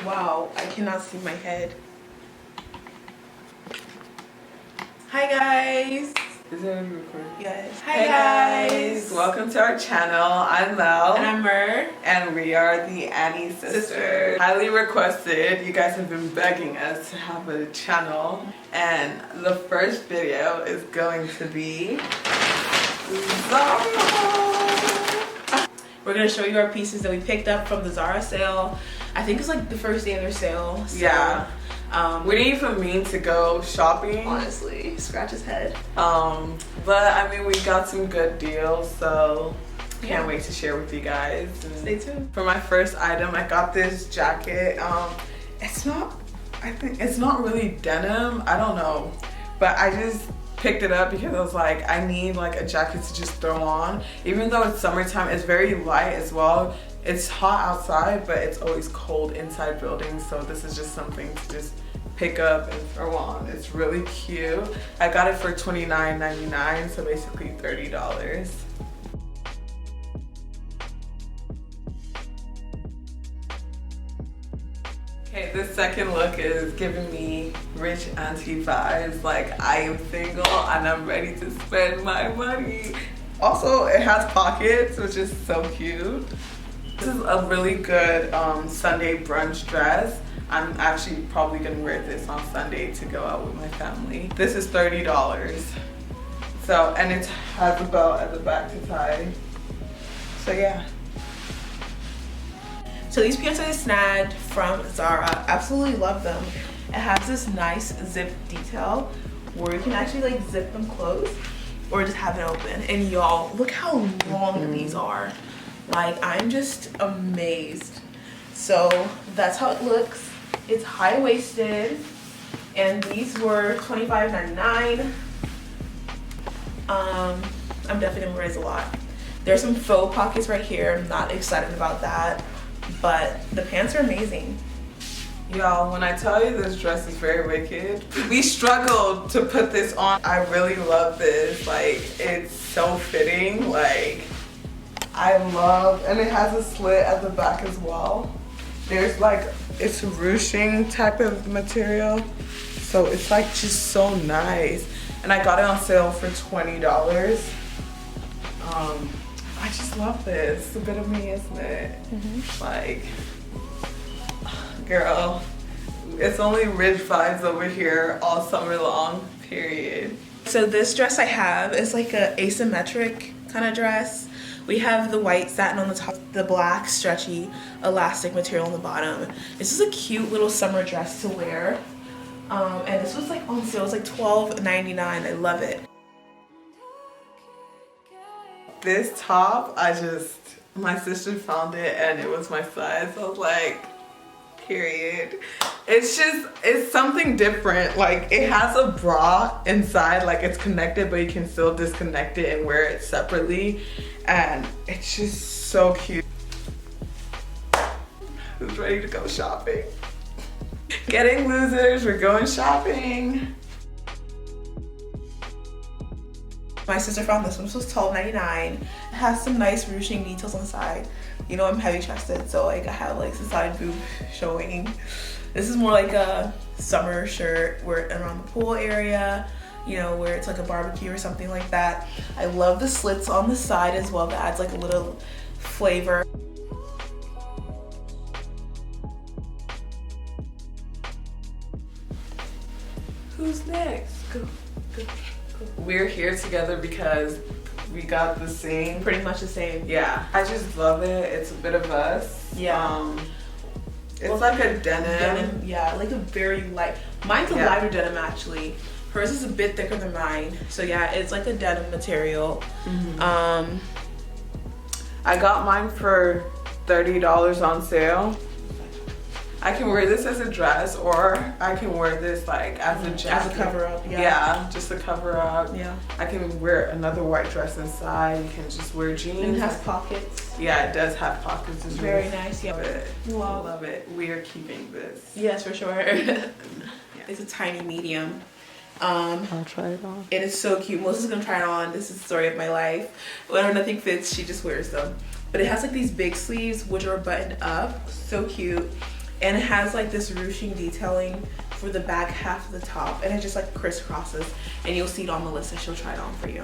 Wow, I cannot see my head. Hi guys. Is it recording? Yes. Hi guys. Welcome to our channel. I'm Mel. And I'm Merr. And we are the Annie Sisters. Highly requested. You guys have been begging us to have a channel. And the first video is going to be Zara. We're going to show you our pieces that we picked up from the Zara sale. I think it's like the first day of their sale. So, yeah. We didn't even mean to go shopping. Honestly, scratch his head. But I mean, we got some good deals, so can't wait to share with you guys. And stay tuned. For my first item, I got this jacket. It's not really denim. I don't know, but I just picked it up because I was like, I need like a jacket to just throw on. Even though it's summertime, it's very light as well. It's hot outside, but it's always cold inside buildings, so this is just something to just pick up and throw on. It's really cute. I got it for $29.99, so basically $30. Okay, this second look is giving me rich auntie vibes. Like, I am single and I'm ready to spend my money. Also, it has pockets, which is so cute. This is a really good Sunday brunch dress. I'm actually probably gonna wear this on Sunday to go out with my family. This is $30. So, and it has a belt at the back to tie. So yeah. So these pants I snagged from Zara. Absolutely love them. It has this nice zip detail where you can actually like zip them closed or just have it open. And y'all, look how long these are. Like, I'm just amazed. So that's how it looks. It's high-waisted, and these were $25.99. I'm definitely gonna raise a lot. There's some faux pockets right here. I'm not excited about that, but the pants are amazing. Y'all, when I tell you this dress is very wicked, we struggled to put this on. I really love this. Like, it's so fitting. Like, I love, and it has a slit at the back as well. There's like, it's ruching type of material. So it's like just so nice. And I got it on sale for $20. I just love this. It's a bit of me, isn't it? Like, girl, it's only rich vibes over here all summer long, period. So this dress I have is like a asymmetric kind of dress. We have the white satin on the top, the black stretchy elastic material on the bottom. This is a cute little summer dress to wear. And this was like on sale, it was like $12.99. I love it. This top, my sister found it and it was my size. I was like, period. It's something different. Like, it has a bra inside, like it's connected, but you can still disconnect it and wear it separately. And it's just so cute. Who's ready to go shopping? Getting losers, we're going shopping. My sister found this one. This was $12.99. It has some nice ruching details on the side. You know, I'm heavy chested, so like I have like the side boob showing. This is more like a summer shirt where around the pool area, you know, where it's like a barbecue or something like that. I love the slits on the side as well. That adds like a little flavor. Who's next? Go. We're here together because we got the same. Pretty much the same. Yeah, I just love it. It's a bit of us. Yeah. It's like a denim. Yeah, like a very light. Mine's a lighter denim actually. Hers is a bit thicker than mine. So yeah, it's like a denim material. I got mine for $30 on sale. I can wear this as a dress, or I can wear this like as a jacket. As a cover up, yeah. Yeah, just a cover up. Yeah. I can wear another white dress inside. You can just wear jeans. And it has pockets. Yeah, it does have pockets. It's very really nice. Yeah. Love it. Wow. Love it. We are keeping this. Yes, for sure. It's a tiny medium. I'll try it on. It is so cute. Melissa's gonna try it on. This is the story of my life. Whenever nothing fits, she just wears them. But it has like these big sleeves which are buttoned up. So cute. and it has like this ruching detailing for the back half of the top, and it just like crisscrosses, and you'll see it on Melissa. She'll try it on for you.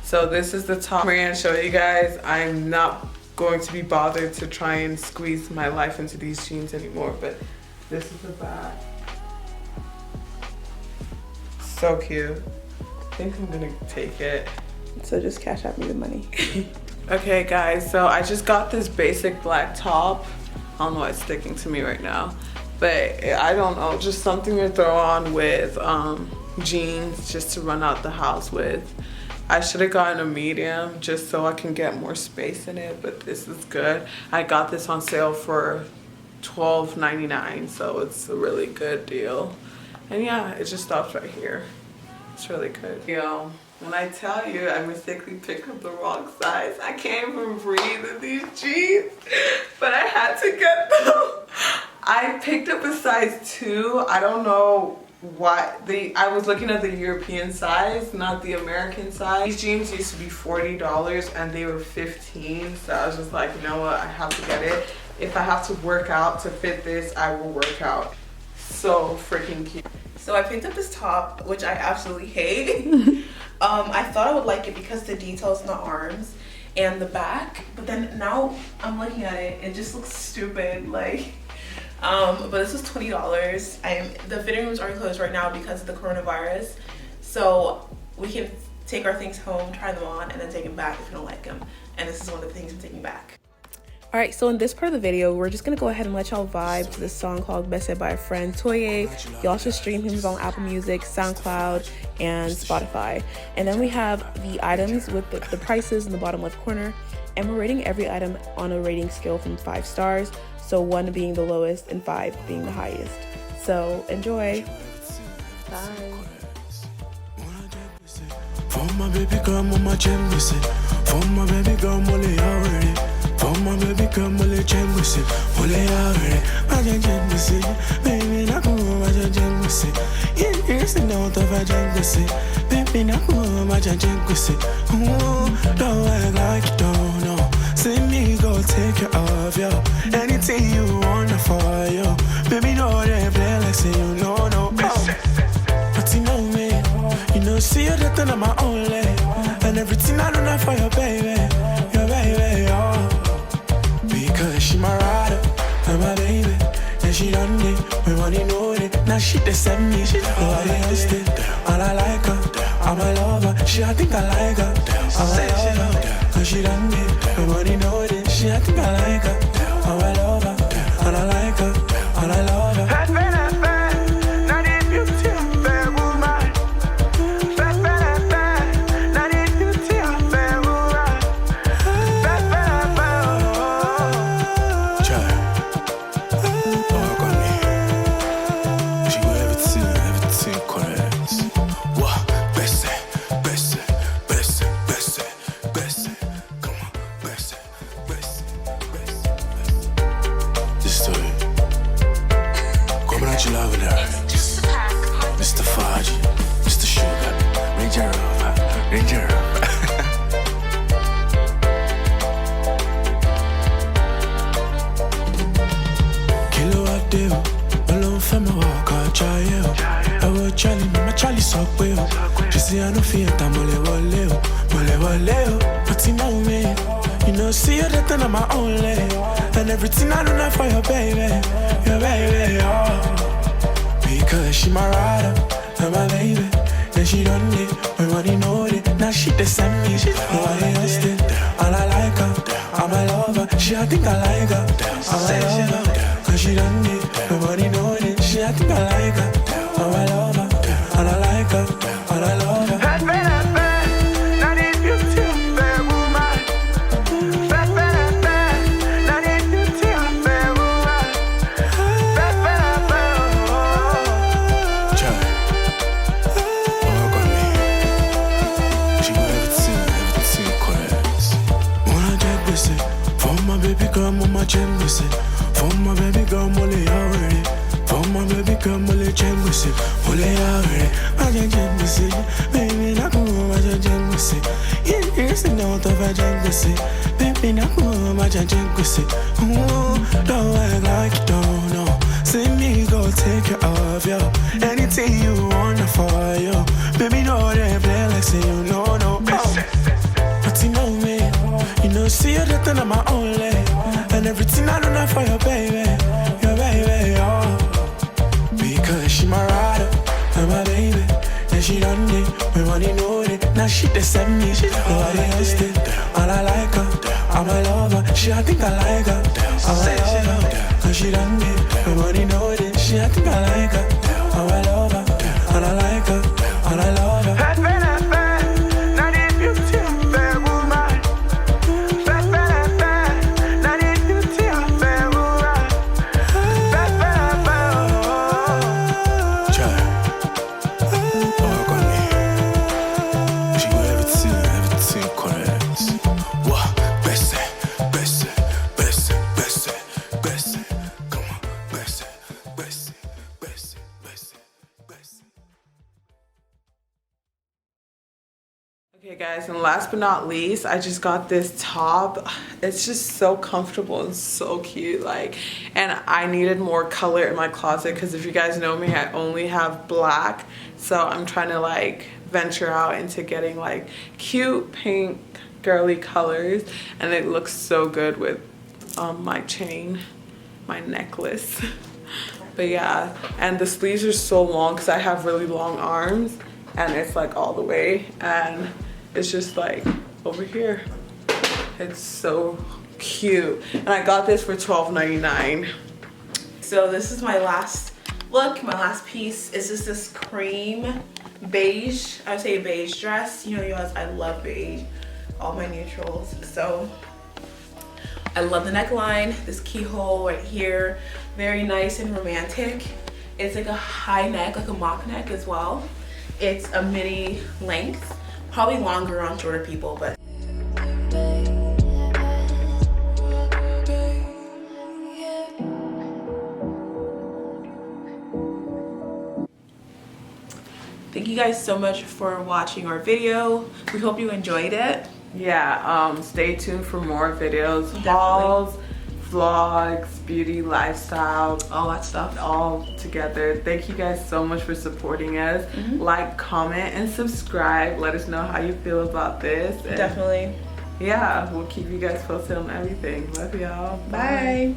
So this is the top I'm gonna show you guys. I'm not going to be bothered to try and squeeze my life into these jeans anymore, but this is the back. So cute. I think I'm gonna take it. So just cash out me the money. Okay guys, so I just got this basic black top. I don't know why it's sticking to me right now, but I don't know, just something to throw on with jeans just to run out the house with. I should have gotten a medium just so I can get more space in it, but this is good. I got this on sale for $12.99, so it's a really good deal. And yeah, it just stops right here. It's really good. Yo, when I tell you I mistakenly picked up the wrong size, I can't even breathe in these jeans, but I had to get them. I picked up a size 2. I don't know why. I was looking at the European size, not the American size. These jeans used to be $40 and they were $15, so I was just like, you know what, I have to get it. If I have to work out to fit this, I will work out. So freaking cute. So I picked up this top, which I absolutely hate. I thought I would like it because the details in the arms and the back, but then now I'm looking at it, it just looks stupid. Like, but this was $20. The fitting rooms are closed right now because of the coronavirus, so we can take our things home, try them on, and then take them back if we don't like them. And this is one of the things I'm taking back. Alright, so in this part of the video, we're just gonna go ahead and let y'all vibe to this song called Best by a Friend, Toye. Y'all should stream him on Apple Music, SoundCloud, and Spotify. And then we have the items with the prices in the bottom left corner, and we're rating every item on a rating scale from 5 stars, so 1 being the lowest and 5 being the highest. So enjoy. Bye. For my baby girl, mama chembese. For my baby girl, mole already. For my baby girl, mole chembese. Mole already. Maja chembese. Baby, na kuwa maja chembese. Yes, no to maja chembese. Baby, na kuwa maja chembese. Don't act like you don't know. See me go take care of you. Anything you want for you. Baby, no they play like say you know no. But you know me. You know, see you that on my own leg. And everything I do not for your baby, oh. Because she my rider, and my baby. And she done it, when money know it. Now she they send me, oh I understand. And I like her, I'm a lover. She I think I like her, I'm a lover. Cause she done it, when money know it. She I think I like her, I'm a lover. And I like her, and I love her. Mr. Fudge, Mr. Sugar, Ranger Rover. Kilo a deal, alone from my walk, I'll try you. I will Charlie, my Charlie so well. She say I no fear, I'm mole. But you know me, you know, see you that on my own leg. And everything I do not for your baby, oh. Because she my rider, and my baby. Then she done it, when money know it. Now she they send me, oh I understand. And I like her, I'm a lover. She I think I like her, I'm a lover. Cause she done it, when money know it. She I think I like her, I'm a lover. And I like her, and I love her. Mama chembese. For my baby girl, mole already. For my baby girl, mole chembese. Mole already. Maja chembese. Baby, na kuwa maja chembese. Yes, no to maja chembese. Baby, na kuwa maja chembese. Don't act like you don't know. go take care of you. Anything you want for you. Baby, no, they play like say you know, no. But you know me, you know, see you that I'm my only. And everything I do now for your baby, oh. Because she my rider, and my baby. And she done it, when money know it. Now she the send me, nobody else did. And I like her, I'm a lover. She, I think I like her, I'm a lover. And she done it, when money know it. She, I think I like her, I'm a lover. And I like her, and I love her. Okay guys, and last but not least, I just got this top. It's just so comfortable and so cute, like, and I needed more color in my closet because if you guys know me, I only have black, so I'm trying to like venture out into getting like cute pink girly colors, and it looks so good with my chain, my necklace. But yeah, and the sleeves are so long because I have really long arms, and it's like all the way, and it's just like over here. It's so cute. And I got this for $12.99. So this is my last look, my last piece. Is just this cream beige, I would say beige dress. You know, you guys, I love beige, all my neutrals. So I love the neckline, this keyhole right here, very nice and romantic. It's like a high neck, like a mock neck as well. It's a midi length, probably longer on shorter people, but thank you guys so much for watching our video. We hope you enjoyed it. Yeah, stay tuned for more videos, Definitely. hauls, vlogs, beauty, lifestyle, All that stuff. all together. Thank you guys so much for supporting us. Like, comment, and subscribe. Let us know how you feel about this. And Definitely. yeah, we'll keep you guys posted on everything. Love y'all. Bye.